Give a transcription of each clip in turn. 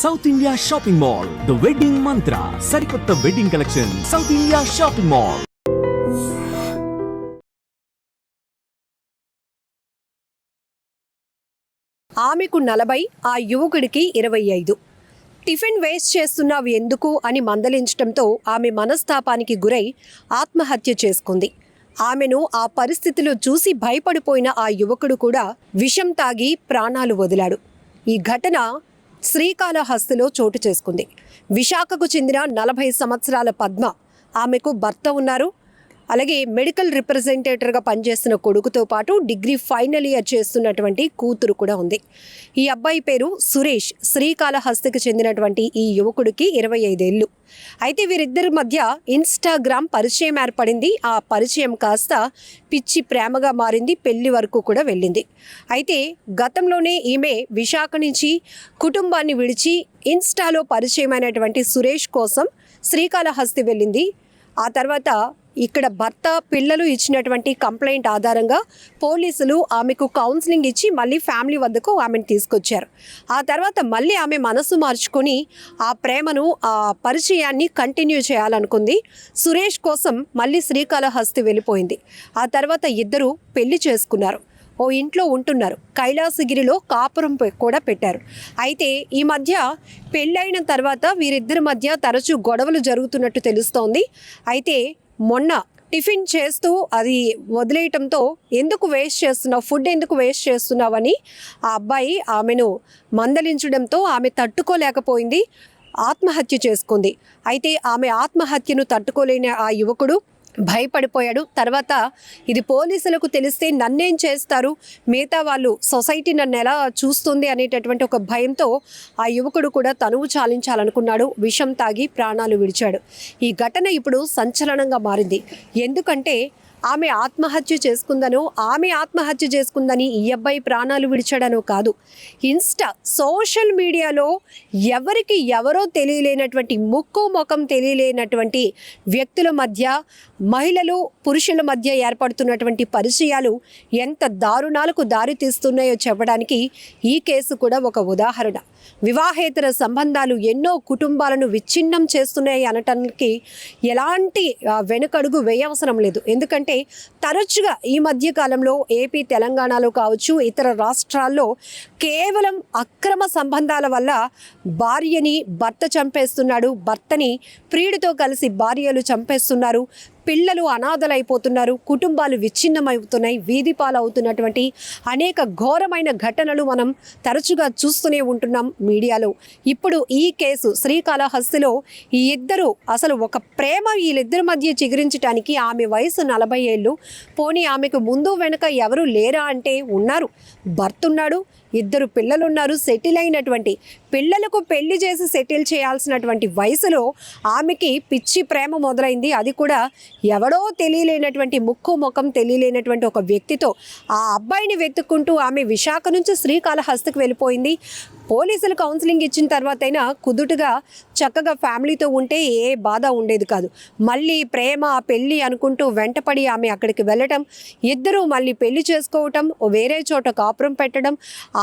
South India shopping mall, the wedding మంత్ర, సరికొత్త wedding collection, south India shopping mall. ఆమెకు 40, ఆ యువకుడికి 25. టిఫిన్ వేస్ట్ చేస్తున్నావు ఎందుకు అని మందలించడంతో ఆమె మనస్తాపానికి గురై ఆత్మహత్య చేసుకుంది. ఆమెను ఆ పరిస్థితిలో చూసి భయపడిపోయిన ఆ యువకుడు కూడా విషం తాగి ప్రాణాలు వదిలాడు. ఈ ఘటన శ్రీకాళహస్తిలో చోటు చేసుకుంది. విశాఖకు చెందిన 40 సంవత్సరాల పద్మ, ఆమెకు భర్త ఉన్నారు. అలాగే మెడికల్ రిప్రజెంటేటివ్గా పనిచేస్తున్న కొడుకుతో పాటు డిగ్రీ ఫైనల్ ఇయర్ చేస్తున్నటువంటి కూతురు కూడా ఉంది. ఈ అబ్బాయి పేరు సురేష్. శ్రీకాళహస్తికి చెందినటువంటి ఈ యువకుడికి 25 ఏళ్ళు. అయితే వీరిద్దరి మధ్య ఇన్స్టాగ్రామ్ పరిచయం ఏర్పడింది. ఆ పరిచయం కాస్త పిచ్చి ప్రేమగా మారింది, పెళ్లి వరకు కూడా వెళ్ళింది. అయితే గతంలోనే ఈమె విశాఖ నుంచి కుటుంబాన్ని విడిచి ఇన్స్టాలో పరిచయమైనటువంటి సురేష్ కోసం శ్రీకాళహస్తి వెళ్ళింది. ఆ తర్వాత ఇక్కడ భర్త, పిల్లలు ఇచ్చినటువంటి కంప్లైంట్ ఆధారంగా పోలీసులు ఆమెకు కౌన్సిలింగ్ ఇచ్చి మళ్ళీ ఫ్యామిలీ వద్దకు ఆమెను తీసుకొచ్చారు. ఆ తర్వాత మళ్ళీ ఆమె మనసు మార్చుకొని ఆ ప్రేమను, ఆ పరిచయాన్ని కంటిన్యూ చేయాలనుకుంది. సురేష్ కోసం మళ్ళీ శ్రీకాళహస్తి వెళ్ళిపోయింది. ఆ తర్వాత ఇద్దరు పెళ్లి చేసుకున్నారు. ఓ ఇంట్లో ఉంటున్నారు. కైలాసగిరిలో కాపురం కూడా పెట్టారు. అయితే ఈ మధ్య పెళ్ళైన తర్వాత వీరిద్దరి మధ్య తరచూ గొడవలు జరుగుతున్నట్టు తెలుస్తోంది. అయితే మొన్న టిఫిన్ చేస్తూ అది వదిలేయటంతో ఎందుకు వేస్ట్ చేస్తున్నావు, ఫుడ్ ఎందుకు వేస్ట్ చేస్తున్నావని ఆ అబ్బాయి ఆమెను మందలించడంతో ఆమె తట్టుకోలేకపోయింది, ఆత్మహత్య చేసుకుంది. అయితే ఆమె ఆత్మహత్యను తట్టుకోలేని ఆ యువకుడు భయపడిపోయాడు. తర్వాత ఇది పోలీసులకు తెలిస్తే నన్నేం చేస్తారు, మిగతా వాళ్ళు, సొసైటీ నన్ను ఎలా చూస్తుంది అనేటటువంటి ఒక భయంతో ఆ యువకుడు కూడా తనువు చాలించాలనుకున్నాడు. విషం తాగి ప్రాణాలు విడిచాడు. ఈ ఘటన ఇప్పుడు సంచలనంగా మారింది. ఎందుకంటే ఆమె ఆత్మహత్య చేసుకుందని ఈ అబ్బాయి ప్రాణాలు విడిచాడనో కాదు, సోషల్ మీడియాలో ఎవరో తెలియలేనటువంటి, ముక్కు ముఖం తెలియలేనటువంటి వ్యక్తుల మధ్య, మహిళలు పురుషుల మధ్య ఏర్పడుతున్నటువంటి పరిచయాలు ఎంత దారుణాలకు దారి తీస్తున్నాయో చెప్పడానికి ఈ కేసు కూడా ఒక ఉదాహరణ. వివాహేతర సంబంధాలు ఎన్నో కుటుంబాలను విచ్ఛిన్నం చేస్తున్నాయి అనటానికి ఎలాంటి వెనుకడుగు వేయవసరం లేదు. ఎందుకంటే తరచుగా ఈ మధ్య కాలంలో ఏపీ, తెలంగాణలో కావచ్చు, ఇతర రాష్ట్రాల్లో కేవలం అక్రమ సంబంధాల వల్ల భార్యని భర్త చంపేస్తున్నాడు, భర్తని ప్రియుడితో కలిసి భార్యలు చంపేస్తున్నారు, పిల్లలు అనాథలైపోతున్నారు, కుటుంబాలు విచ్ఛిన్నమవుతున్నాయి, వీధి పాలవుతున్నటువంటి అనేక ఘోరమైన ఘటనలు మనం తరచుగా చూస్తూనే ఉంటున్నాం మీడియాలో. ఇప్పుడు ఈ కేసు శ్రీకాళహస్తిలో ఈ ఇద్దరు, అసలు ఒక ప్రేమ వీళ్ళిద్దరి మధ్య చిగురించడానికి, ఆమె వయసు 40 ఏళ్ళు. పోనీ ఆమెకు ముందు వెనుక ఎవరు లేరా అంటే ఉన్నారు. భర్త ఉన్నాడు, 2 పిల్లలు ఉన్నారు. సెటిల్ అయినటువంటి, పిల్లలకు పెళ్లి చేసి సెటిల్ చేయాల్సినటువంటి వయసులో ఆమెకి పిచ్చి ప్రేమ మొదలైంది. అది కూడా ఎవడో తెలియలేనటువంటి, ముక్కు ముఖం తెలియలేనటువంటి ఒక వ్యక్తితో. ఆ అబ్బాయిని వెతుక్కుంటూ ఆమె విశాఖ నుంచి శ్రీకాళహస్తికి వెళ్ళిపోయింది. పోలీసులు కౌన్సిలింగ్ ఇచ్చిన తర్వాత అయినా కుదుటుగా చక్కగా ఫ్యామిలీతో ఉంటే ఏ బాధ ఉండేది కాదు. మళ్ళీ ప్రేమ, పెళ్ళి అనుకుంటూ వెంటపడి ఆమె అక్కడికి వెళ్ళటం, ఇద్దరూ మళ్ళీ పెళ్లి చేసుకోవటం, వేరే చోట కాపురం పెట్టడం,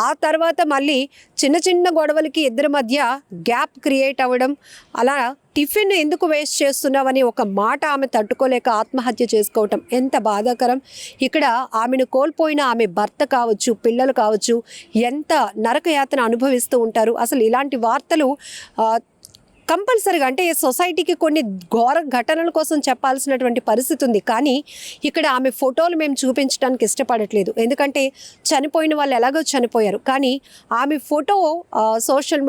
ఆ తర్వాత మళ్ళీ చిన్న చిన్న గొడవలకి ఇద్దరి మధ్య గ్యాప్ క్రియేట్ అవ్వడం, అలా టిఫిన్ ఎందుకు వేస్ట్ చేస్తున్నావని ఒక మాట ఆమె తట్టుకోలేక ఆత్మహత్య చేసుకోవటం ఎంత బాధాకరం. ఇక్కడ ఆమెను కోల్పోయిన ఆమె భర్త కావచ్చు, పిల్లలు కావచ్చు, ఎంత నరకయాతన అనుభవిస్తూ ఉంటారు. అసలు ఇలాంటి వార్తలు కంపల్సరీగా, అంటే సొసైటీకి కొన్ని ఘోర ఘటనల కోసం చెప్పాల్సినటువంటి పరిస్థితి ఉంది. కానీ ఇక్కడ ఆమె ఫోటోలు మేము చూపించడానికి ఇష్టపడట్లేదు. ఎందుకంటే చనిపోయిన వాళ్ళు ఎలాగో చనిపోయారు, కానీ ఆమె ఫోటో సోషల్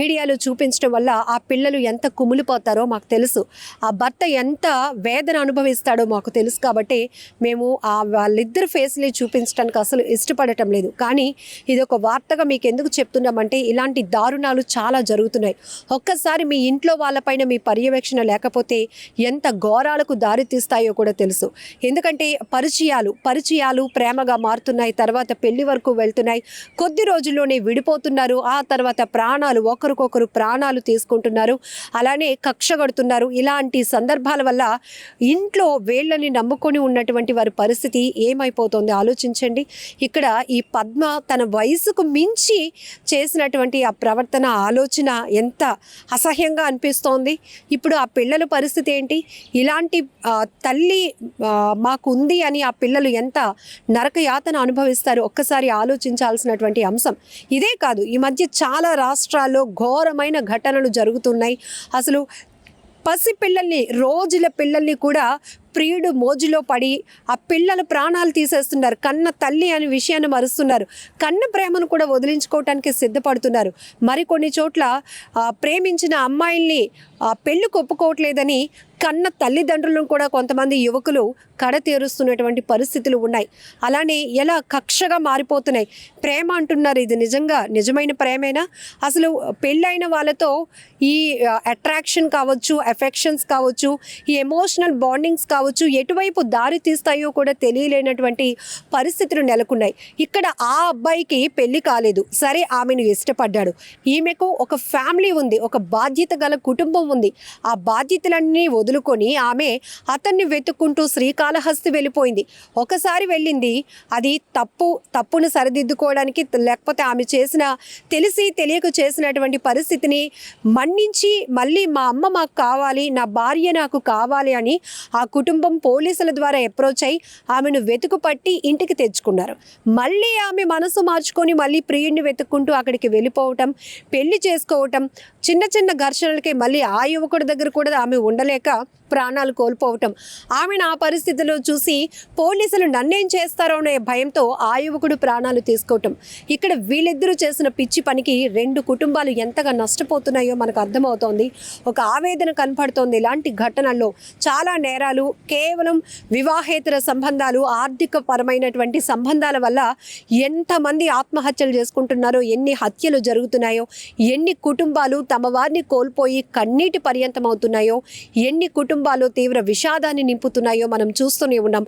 మీడియాలో చూపించడం వల్ల ఆ పిల్లలు ఎంత కుమిలిపోతారో మాకు తెలుసు, ఆ భర్త ఎంత వేదన అనుభవిస్తాడో మాకు తెలుసు. కాబట్టి మేము వాళ్ళిద్దరు ఫేస్ని చూపించడానికి అసలు ఇష్టపడటం లేదు. కానీ ఇది ఒక వార్తగా మీకు ఎందుకు చెప్తున్నామంటే ఇలాంటి దారుణాలు చాలా జరుగుతున్నాయి. ఒక్కసారి ఒక్కసారి మీ ఇంట్లో వాళ్ళపైన మీ పర్యవేక్షణ లేకపోతే ఎంత ఘోరాలకు దారితీస్తాయో కూడా తెలుసు. ఎందుకంటే పరిచయాలు ప్రేమగా మారుతున్నాయి, తర్వాత పెళ్లి వరకు వెళ్తున్నాయి, కొద్ది రోజుల్లోనే విడిపోతున్నారు, ఆ తర్వాత ఒకరికొకరు ప్రాణాలు తీసుకుంటున్నారు, అలానే కక్ష కడుతున్నారు. ఇలాంటి సందర్భాల వల్ల ఇంట్లో వీళ్ళని నమ్ముకొని ఉన్నటువంటి వారి పరిస్థితి ఏమైపోతుంది ఆలోచించండి. ఇక్కడ ఈ పద్మ తన వయసుకు మించి చేసినటువంటి ఆ ప్రవర్తన, ఆలోచన ఎంత అసహ్యంగా అనిపిస్తోంది. ఇప్పుడు ఆ పిల్లల పరిస్థితి ఏంటి? ఇలాంటి తల్లి మాకుంది అని ఆ పిల్లలు ఎంత నరకయాతన అనుభవిస్తారు ఒక్కసారి ఆలోచించాల్సినటువంటి అంశం. ఇదే కాదు, ఈ మధ్య చాలా రాష్ట్రాల్లో ఘోరమైన ఘటనలు జరుగుతున్నాయి. అసలు రోజుల పిల్లల్ని కూడా ప్రియుడు మోజులో పడి ఆ పిల్లల ప్రాణాలు తీసేస్తున్నారు. కన్న తల్లి అనే విషయాన్ని మరుస్తున్నారు. కన్న ప్రేమను కూడా వదిలించుకోవటానికి సిద్ధపడుతున్నారు. మరికొన్ని చోట్ల ప్రేమించిన అమ్మాయిల్ని పెళ్ళికి ఒప్పుకోవట్లేదని కన్న తల్లిదండ్రులను కూడా కొంతమంది యువకులు కడతేరుస్తున్నటువంటి పరిస్థితులు ఉన్నాయి. అలానే ఎలా కక్షగా మారిపోతున్నాయి. ప్రేమ అంటున్నారు, ఇది నిజమైన ప్రేమేనా? అసలు పెళ్ళైన వాళ్ళతో ఈ అట్రాక్షన్ కావచ్చు, ఎఫెక్షన్స్ కావచ్చు, ఈ ఎమోషనల్ బాండింగ్స్ కావచ్చు, ఎటువైపు దారి తీస్తాయో కూడా తెలియలేనటువంటి పరిస్థితులు నెలకొన్నాయి. ఇక్కడ ఆ అబ్బాయికి పెళ్లి కాలేదు, సరే ఆమెను ఇష్టపడ్డాడు. ఈమెకు ఒక ఫ్యామిలీ ఉంది, ఒక బాధ్యత గల కుటుంబం ఉంది. ఆ బాధ్యతలన్నీ వదులుకొని ఆమె అతన్ని వెతుక్కుంటూ శ్రీకాళహస్తి వెళ్ళిపోయింది. ఒకసారి వెళ్ళింది, అది తప్పును సరిదిద్దుకోవడానికి, లేకపోతే ఆమె తెలియక చేసినటువంటి పరిస్థితిని మన్నించి మళ్ళీ మా అమ్మ మాకు కావాలి, నా భార్య నాకు కావాలి అని ఆ కుటుంబం పోలీసుల ద్వారా అప్రోచ్ అయ్యి ఆమెను వెతుకు పట్టి ఇంటికి తెచ్చుకున్నారు. మళ్ళీ ఆమె మనసు మార్చుకొని మళ్ళీ ప్రియుడిని వెతుక్కుంటూ అక్కడికి వెళ్ళిపోవటం, పెళ్లి చేసుకోవటం, చిన్న ఘర్షణలకి మళ్ళీ ఆ యువకుడి దగ్గర కూడా ఆమె ఉండలేక ప్రాణాలు కోల్పోవటం. ఆమెను ఆ పరిస్థితిలో చూసి పోలీసులు నన్నేం చేస్తారో అనే భయంతో ఆ యువకుడు ప్రాణాలు తీసుకోవటం. ఇక్కడ వీళ్ళిద్దరూ చేసిన పిచ్చి పనికి 2 కుటుంబాలు ఎంతగా నష్టపోతున్నాయో మనకు అర్థమవుతోంది. ఒక ఆవేదన కనపడుతోంది. ఇలాంటి ఘటనల్లో చాలా నేరాలు కేవలం వివాహేతర సంబంధాలు, ఆర్థిక పరమైనటువంటి సంబంధాల వల్ల ఎంతమంది ఆత్మహత్యలు చేసుకుంటున్నారో, ఎన్ని హత్యలు జరుగుతున్నాయో, ఎన్ని కుటుంబాలు తమ వారిని కోల్పోయి కన్నీటి పర్యంతం అవుతున్నాయో, ఎన్ని కుటుంబాలు తీవ్ర విషాదాన్ని నింపుతున్నాయో మనం చూస్తూనే ఉన్నాం.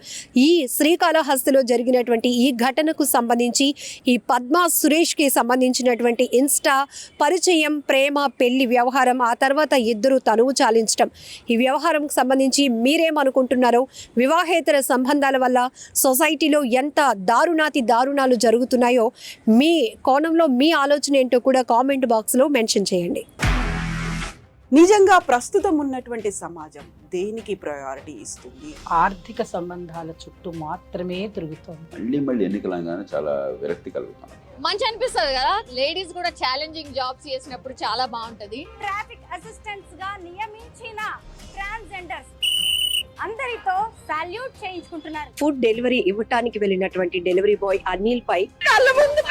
ఈ శ్రీకాళహస్తిలో జరిగినటువంటి ఈ ఘటనకు సంబంధించి, ఈ పద్మా సురేష్కి సంబంధించినటువంటి ఇన్స్టా పరిచయం, ప్రేమ, పెళ్లి వ్యవహారం, ఆ తర్వాత ఇద్దరు తనువు చాలించడం, ఈ వ్యవహారంకు సంబంధించి మీరేమనుకుంటున్నారో, వివాహేతర సంబంధాల వల్ల సొసైటీలో ఎంత దారుణాలు జరుగుతున్నాయో మీ కోణంలో మీ ఆలోచన ఏంటో కూడా కామెంట్ బాక్స్లో మెన్షన్ చేయండి. నిజంగా ప్రస్తుతం ఉన్నటువంటి సమాజం దేనికి ప్రయారిటీ ఇస్తుంది? ఆర్థిక సంబంధాల చుట్టూ మాత్రమే తిరుగుతుంది. మళ్ళీ ఎన్నికలంగానే చాలా విరక్తి కలుగుతాం. మంచి అనిపిస్తుంది కదా, లేడీస్ కూడా ఛాలెంజింగ్ జాబ్స్ చేసినప్పుడు చాలా బాగుంటది. ట్రాఫిక్ అసిస్టెంట్స్ గా నియమించిన ట్రాన్స్జెండర్స్ అందరితో సాల్యూట్ చేయించుకుంటున్నారు. ఫుడ్ డెలివరీ ఇవ్వటానికి వెళ్ళినటువంటి డెలివరీ బాయ్ అనిల్ పై కళ్ళ ముందు